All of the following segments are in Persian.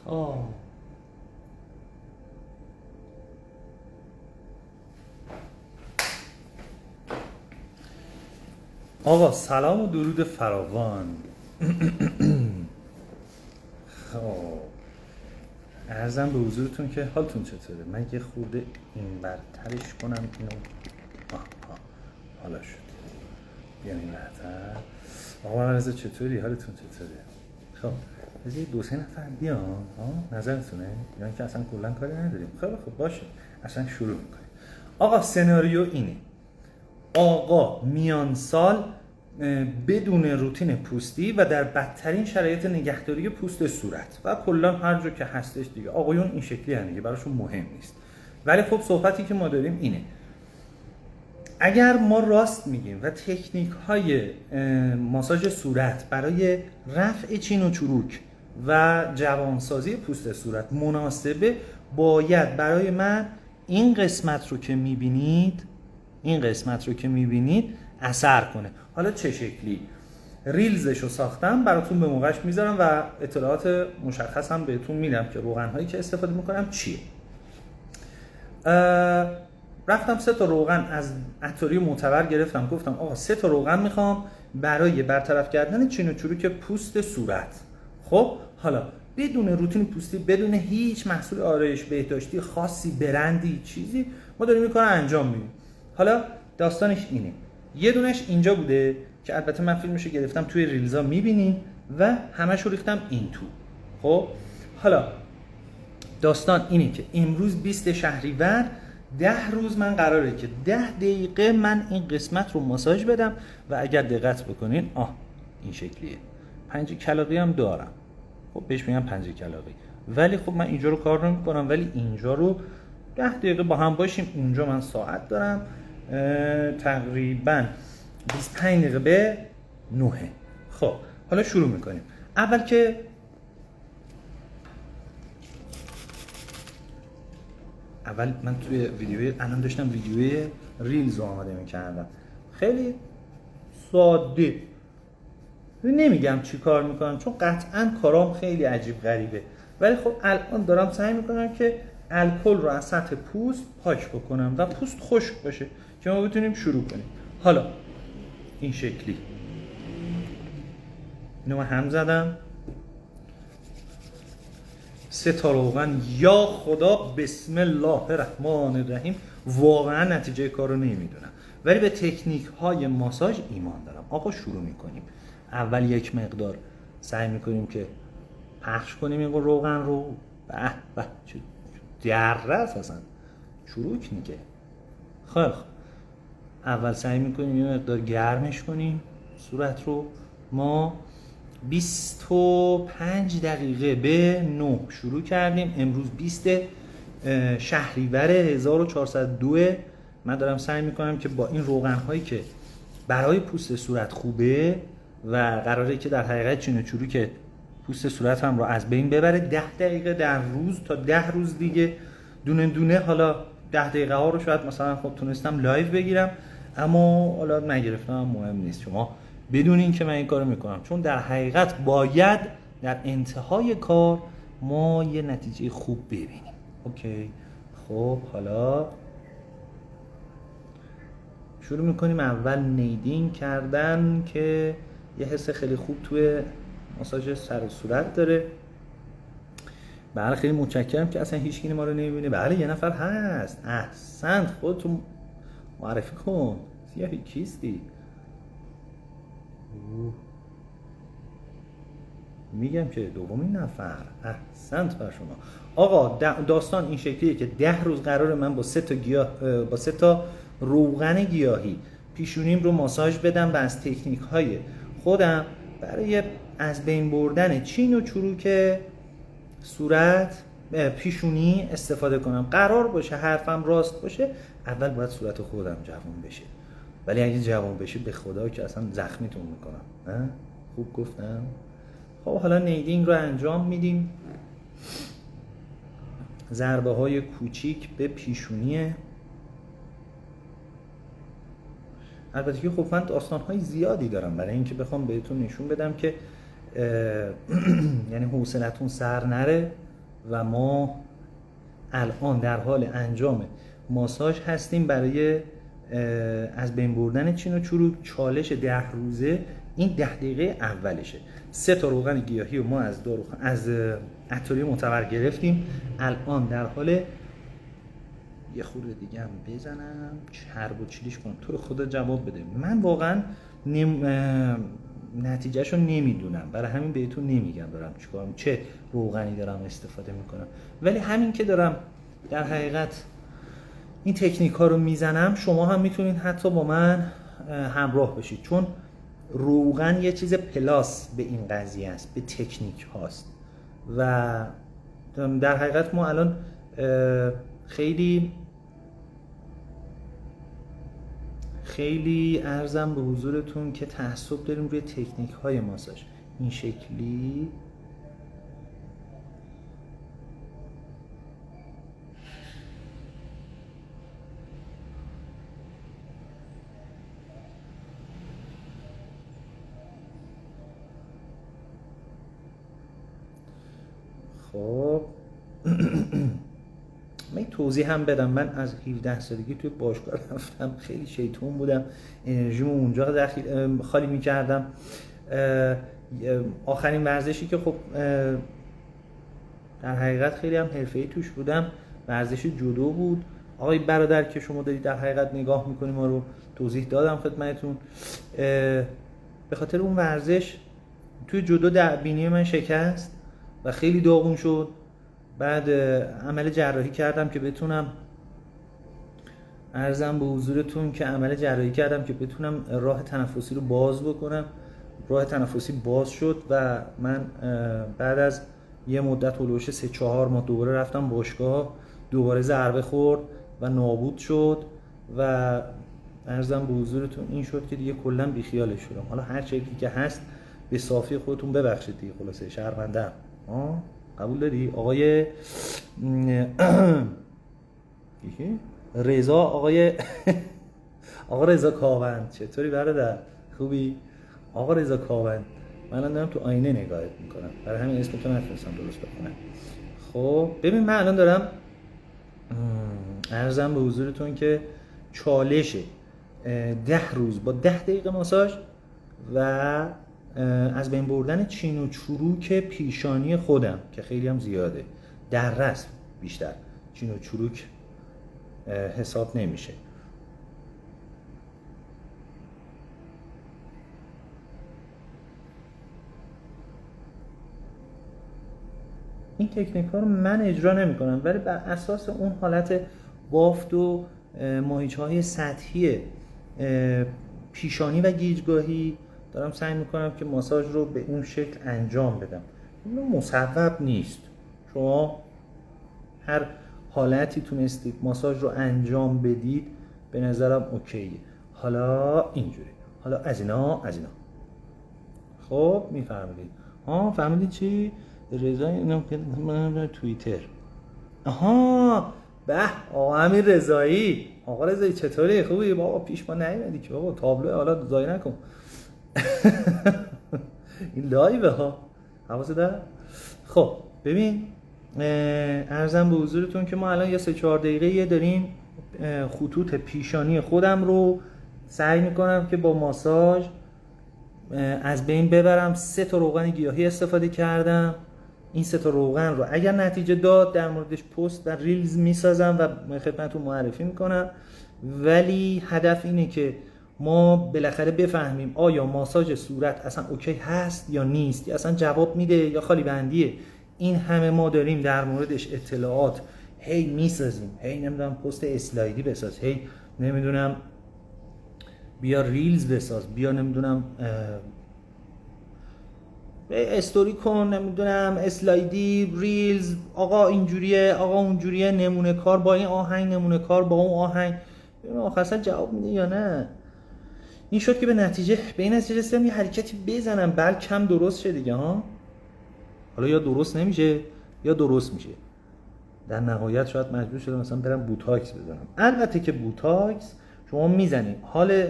آه آقا سلام و درود فراوان. خب عرضم به حضورتون که حالتون چطوره؟ من یه خورده این برترش کنم اینو. حالا شد. بیان این برتر. آقا عرض چطوری؟ حالتون چطوره؟ خب بذاری دو سه نفر بیان. نظرتونه؟ یا که اصلا کلا کاری نداریم. خب باشه اصلا شروع میکنیم. آقا سناریو اینه. آقا میان سال بدون روتین پوستی و در بدترین شرایط نگهداری پوست صورت و کلا هر جا که هستش دیگه آقایون این شکلی هن دیگه، براشون مهم نیست. ولی خب صحبتی که ما داریم اینه، اگر ما راست میگیم و تکنیک های ماساژ صورت برای رفع چین و چروک و جوانسازی پوست صورت مناسبه، باید برای من این قسمت رو که میبینید اثر کنه. حالا چه شکلی؟ ریلزش رو ساختم براتون، به موقعش میذارم و اطلاعات مشخص هم بهتون میدم که روغن هایی که استفاده میکنم چیه. رفتم 3 تا روغن از عطاری معتبر گرفتم، گفتم آقا 3 تا روغن میخوام برای برطرف کردن چین و چروک پوست صورت. خب حالا بدون روتین پوستی، بدون هیچ محصول آرایش بهداشتی خاصی، برندی چیزی، ما داریم این کار رو انجام میدیم. حالا داستانش اینه، یه دونش اینجا بوده که البته من فیلمشو گرفتم توی ریلزا میبینین و همشو ریختم این تو. خب حالا داستان اینه که امروز 20 شهریور، 10 روز من قراره که 10 دقیقه من این قسمت رو ماساژ بدم و اگر دقت بکنین این شکلیه. 5 کلاغی هم دارم، خب بهش میگم 5 کلاغی، ولی خب من اینجا رو کار نمی‌کنم، ولی اینجا رو 10 دقیقه با هم باشیم. اونجا من ساعت دارم تقریبا 25 دقیقه به 9. خب حالا شروع میکنیم. اول من توی ویدیوی الان داشتم ویدیوی ریلز رو آماده میکردم، خیلی ساده، نمیگم چی کار میکنم چون قطعا کارام خیلی عجیب غریبه، ولی خب الان دارم سعی میکنم که الکل رو از سطح پوست پاک بکنم و پوست خشک باشه که ما بتونیم شروع کنیم. حالا این شکلی اینو من هم زدم، 3 تا روغن، یا خدا بسم الله الرحمن الرحیم. واقعا نتیجه کارو نمیدونم ولی به تکنیک های ماساژ ایمان دارم. آقا شروع میکنیم. اول یک مقدار سعی میکنیم که پخش کنیم این روغن رو. به چه دره اساسا چروک میگه. خب اول سعی میکنیم یه مقدار گرمش کنیم صورت رو. ما 25 دقیقه به 9 شروع کردیم. امروز 20 شهریور 1402. من دارم سعی میکنم که با این روغن هایی که برای پوست صورت خوبه و قراره که در حقیقت چین و چروک پوست صورت هم رو از بین ببره، 10 دقیقه در روز تا 10 روز دیگه دونه دونه. حالا 10 دقیقه ها رو شاید مثلا خب تونستم لایو بگیرم، اما حالا نگرفتم مهم نیست، شما بدونین که من این کارو میکنم، چون در حقیقت باید در انتهای کار ما یه نتیجه خوب ببینیم. اوکی خب حالا شروع میکنیم. اول نیدینگ کردن که یه حس خیلی خوب توی ماساژ سر و صورت داره. بله خیلی متشکرم که اصلا هیچ کی ما رو نمیبینه. بله یه نفر هست. احسنت، خودتون معرفی کن. سیاهی کیستی؟ میگم که دومین نفر. احسنت بر شما. آقا داستان این شکلیه که 10 روز قراره من با 3 تا روغن گیاهی پیشونیم رو ماساژ بدم و از تکنیک های خودم برای از بین بردن چین و چروک صورت پیشونی استفاده کنم. قرار باشه حرفم راست باشه، اول باید صورت خودم جوان بشه، ولی اگه جوان بشه به خدا که اصلا زخمیتون میکنم. خوب گفتم؟ خب حالا نیدینگ رو انجام میدیم. ضربه های کوچیک به پیشونیه. البته که خب من داستان های زیادی دارم برای اینکه بخوام بهتون نشون بدم که یعنی حوصلتون سر نره. و ما الان در حال انجام ماساژ هستیم برای از بین بردن چین و چروک. چالش 10 روزه این 10 دقیقه اولشه. 3 تا روغن گیاهی رو ما از اتاری معتبر گرفتیم. الان در حال یه خورده دیگه هم بزنم چرب و چیلیش کنم. تو خدا جواب بده. من واقعا نتیجهشو نمیدونم، برای همین بهتون نمیگم دارم چیکارم، چه روغنی دارم استفاده میکنم. ولی همین که دارم در حقیقت این تکنیک ها رو میزنم، شما هم میتونید حتی با من همراه بشید، چون روغن یه چیز پلاس به این قضیه است، به تکنیک هاست. و در حقیقت ما الان خیلی عرضم به حضورتون که تعصب داریم روی تکنیک های ماساژ این شکلی. خب من توضیح هم بدم. من از 17 سالگی توی باشگاه رفتم، خیلی شیطون بودم، انرژیمو اونجا خالی میکردم. آخرین ورزشی که خب در حقیقت خیلی هم حرفه‌ای توش بودم ورزش جودو بود. آقای برادر که شما دارید در حقیقت نگاه میکنیم ما رو، توضیح دادم خدمتتون. به خاطر اون ورزش توی جودو بینی من شکست و خیلی داغون شد. بعد عمل جراحی کردم که بتونم عرضم به حضورتون که بتونم راه تنفسی رو باز بکنم. راه تنفسی باز شد و من بعد از یه مدت هلوش 3-4 ماه دوباره رفتم باشگاه، دوباره ضربه خورد و نابود شد و عرضم به حضورتون این شد که دیگه کلا بیخیالش شدم. حالا هر چیزی که هست به صافی خودتون ببخشید دیگه، خلاصه شرمنده‌ام. قبول داری آقای رضا؟ آقا رضا کاوند، چطوری برادر؟ خوبی؟ آقا رضا کاوند، من الان دارم تو آینه نگاهت میکنم، برای همین اسمتو نتونستم درست بخونم. خب ببین من الان دارم عرضم به حضورتون که چالشه 10 روز با 10 دقیقه ماساژ و از بین بردن چین و چروک پیشانی خودم که خیلی هم زیاده، در رسم بیشتر چین و چروک حساب نمیشه. این تکنیک ها رو من اجرا نمی کنم، ولی بر اساس اون حالت بافت و ماهیچه های سطحی پیشانی و گیجگاهی دارم سعی میکنم که ماساژ رو به اون شکل انجام بدم. این مصوب نیست، شما هر حالتی تونستید ماساژ رو انجام بدید به نظرم اوکیه. حالا اینجوری، حالا از اینا خب میفهمید؟ فهمیدید چی؟ رضا اینم که من توییتر. به آقا امیر رضایی. آقا رضایی چطوری؟ خوبی؟ بابا پیش ما نیومدی که بابا، تابلو حالا زای نکن. این لایوه ها، حواست داره؟ خب ببین عرضم به حضورتون که ما الان یه 3-4 دقیقه داریم خطوط پیشانی خودم رو سعی میکنم که با ماساژ از بین ببرم. 3 تا روغن گیاهی استفاده کردم. این 3 تا روغن رو اگر نتیجه داد در موردش پست و ریلز میسازم و خدمتتون معرفی میکنم. ولی هدف اینه که ما بالاخره بفهمیم آیا ماساژ صورت اصلا اوکی هست یا نیست، یا اصلا جواب میده یا خالی بندیه. این همه ما داریم در موردش اطلاعات هی میسازیم، هی نمیدونم پست اسلایدی بساز، هی نمیدونم بیا ریلز بساز، بیا نمیدونم استوری کن، نمیدونم اسلایدی، ریلز، آقا اینجوریه، آقا اونجوریه، نمونه کار با این آهنگ، نمونه کار با اون آهنگ. آخر اصلا جواب میده یا نه؟ این شد که به این نتیجه رسیدم یه حرکتی بزنم بلکم درست شه دیگه ها. حالا یا درست نمیشه یا درست میشه. در نهایت شاید مجبور شدم مثلا برم بوتاکس بزنم. البته که بوتاکس شما میزنید حال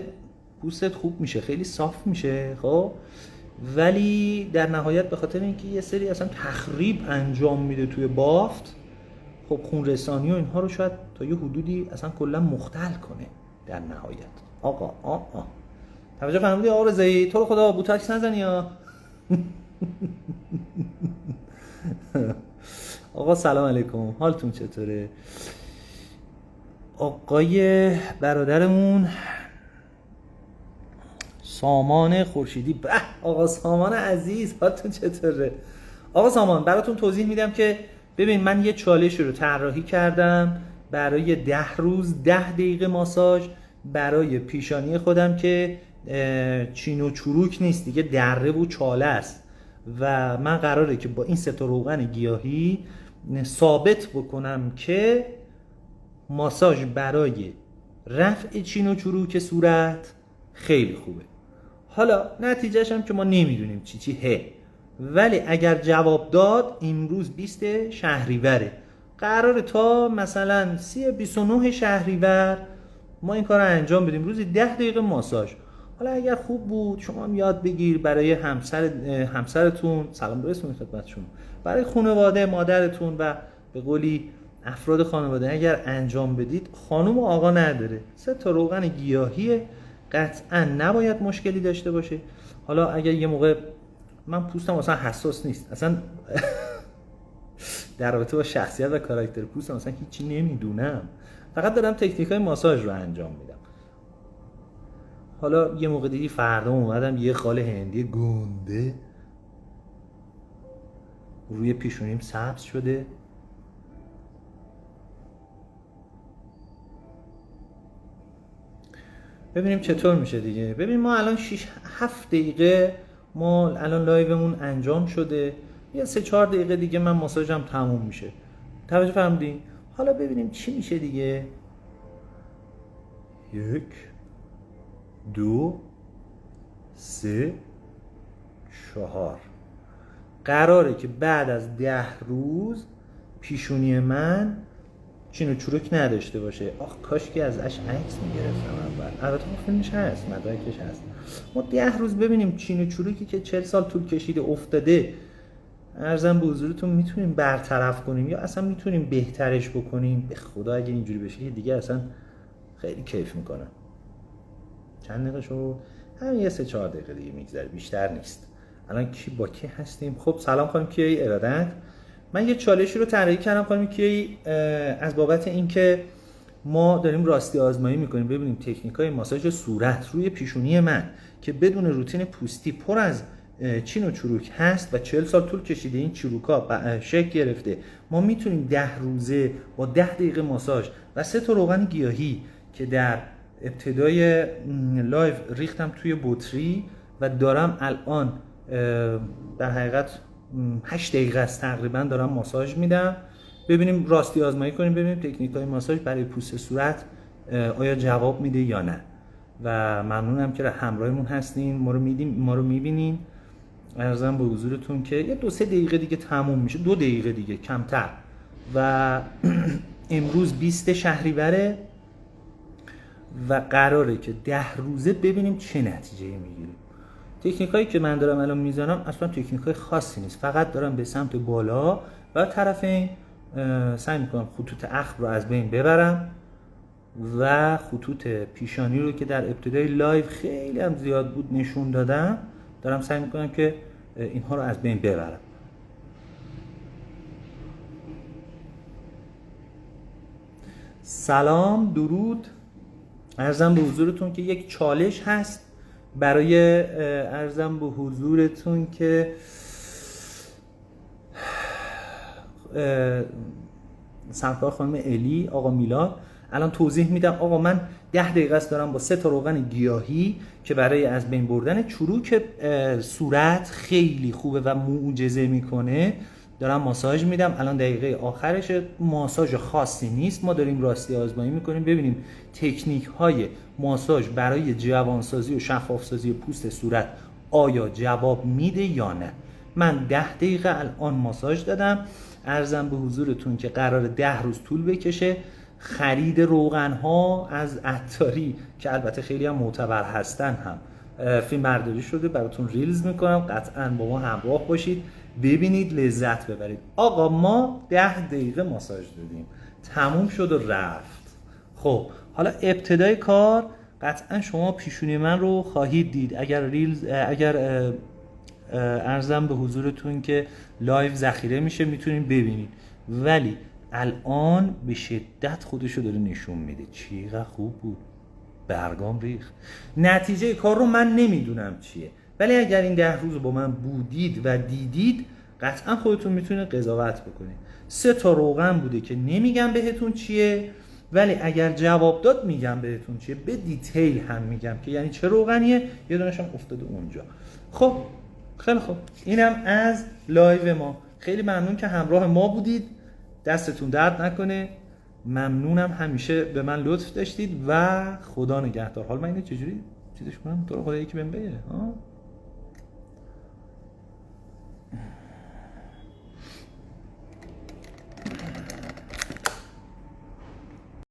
پوستت خوب میشه، خیلی صاف میشه. خب ولی در نهایت به خاطر اینکه یه سری اصلا تخریب انجام میده توی بافت، خب خون رسانی و اینها رو شاید تا یه حدودی اصلا کلا مختل کنه در نهایت. آقا توجه فرمودی آقا رضایی؟ تو رو خدا بوتاکس نزنی یا آقا سلام علیکم، حالتون چطوره؟ آقای برادرمون سامان خورشیدی، به آقا سامان عزیز، حالتون چطوره؟ آقا سامان براتون توضیح میدم که ببین من یه چالش رو طراحی کردم برای 10 روز 10 دقیقه ماساژ برای پیشانی خودم که چین و چروک نیست دیگه، دره و چاله است و من قراره که با این 3 تا روغن گیاهی ثابت بکنم که ماساژ برای رفع چین و چروک صورت خیلی خوبه. حالا نتیجهش هم که ما نمیدونیم چی ولی اگر جواب داد امروز 20 شهریوره، قراره تا مثلا 29 شهریور ما این کار رو انجام بدیم، روزی 10 دقیقه ماساژ. حالا اگر خوب بود شما هم یاد بگیر برای همسرتون، سلام برسونید خدمتشون، برای خانواده مادرتون و به قولی افراد خانواده اگر انجام بدید، خانم و آقا نداره، 3 تا روغن گیاهی قطعا نباید مشکلی داشته باشه. حالا اگر یه موقع من پوستم اصلا حساس نیست، اصلا در رابطه با شخصیت و کاراکتر پوستم اصلا هیچی نمیدونم، فقط دارم تکنیکای ماساژ رو انجام میدم. حالا یه موقع دیدی فردا اومدم یه خال هندی گنده روی پیشونیم سبز شده، ببینیم چطور میشه دیگه. ببین ما الان 6-7 دقیقه ما الان لایومون انجام شده، یه 3-4 دقیقه دیگه من ماساژم تموم میشه. توجه فرمودین؟ حالا ببینیم چی میشه دیگه. 1 2 3 4 قراره که بعد از 10 روز پیشونی من چین و چروک نداشته باشه. کاش که ازش عکس میگرفتم اول، البته فیلمش هست، مدارکش هست. ما 10 روز ببینیم چین و چروکی که 40 سال طول کشیده افتاده، عرضم به حضورتون میتونیم برطرف کنیم یا اصلا میتونیم بهترش بکنیم. به خدا اگه اینجوری بشه دیگه اصلا خیلی کیف میکنم. چند دقیقه شد؟ همین یه 3-4 دقیقه دیگه میگذره، بیشتر نیست. الان کی با کی هستیم؟ خب سلام خانم کیایی ارادت. من یه چالشی رو طراحی کردم خانم کیایی از بابت اینکه ما داریم راستی آزمایی میکنیم ببینیم تکنیکای ماساژ صورت روی پیشونی من که بدون روتین پوستی پر از چین و چروک هست و 40 سال طول کشیده این چروکا شکل گرفته، ما میتونیم 10 روزه با 10 دقیقه ماساژ و 3 تا روغن گیاهی که در ابتدای لایو ریختم توی بطری و دارم الان در حقیقت 8 دقیقه است تقریبا دارم ماساژ میدم، ببینیم راستی آزمایی کنیم ببینیم تکنیکای ماساژ برای پوست صورت آیا جواب میده یا نه. و ممنونم که همراهمون هستین، ما رو میبینین. عرضم به حضورتون که یه 2-3 دقیقه دیگه تموم میشه، 2 دقیقه دیگه کمتر و امروز 20 شهریوره و قراره که 10 روزه ببینیم چه نتیجه میگیریم. تکنیکایی که من دارم الان میزنم اصلا تکنیکای خاصی نیست، فقط دارم به سمت بالا و طرفین سعی میکنم خطوط اخم رو از بین ببرم و خطوط پیشانی رو که در ابتدای لایو خیلی هم زیاد بود نشون دادم، دارم سعی میکنم که اینها رو از بین ببرم. سلام درود، عرضم به حضورتون که یک چالش هست برای عرضم به حضورتون که سرکار خانم الی، آقا میلاد، الان توضیح میدم. آقا من 10 دقیقه است دارم با 3 تا روغن گیاهی که برای از بین بردن چروک صورت خیلی خوبه و معجزه میکنه دارم ماساژ میدم. الان دقیقه آخرش، ماساژ خاصی نیست، ما داریم راستی آزمایی میکنیم ببینیم تکنیک های ماساژ برای جوانسازی و شفافسازی پوست صورت آیا جواب میده یا نه. من 10 دقیقه الان ماساژ دادم، عرضم به حضورتون که قرار 10 روز طول بکشه. خرید روغن ها از عطاری که البته خیلی هم معتبر هستن هم فیلم برداری شده براتون ریلز میکنم، قطعا با ما همراه باشید ببینید لذت ببرید. آقا ما 10 دقیقه ماساژ دادیم تموم شد و رفت. خب حالا ابتدای کار قطعا شما پیشونی من رو خواهید دید، اگر عرضم به حضورتون که لایو ذخیره میشه میتونید ببینید، ولی الان به شدت خودشو داره نشون میده. چقدر خوب بود، برگام ریخت. نتیجه کار رو من نمیدونم چیه، ولی اگر این 10 روز با من بودید و دیدید قطعا خودتون میتونید قضاوت بکنید. 3 تا روغن بوده که نمیگم بهتون چیه، ولی اگر جواب داد میگم بهتون چیه، به دیتیل هم میگم که یعنی چه روغنیه، یه دونش هم افتاده اونجا. خب خیلی خب، اینم از لایو ما. خیلی ممنون که همراه ما بودید، دستتون درد نکنه. ممنونم همیشه به من لطف داشتید و خدا نگهدار. حالا من اینو چجوری چیزش کنم؟ تو رو خدا یکی بهم بگه.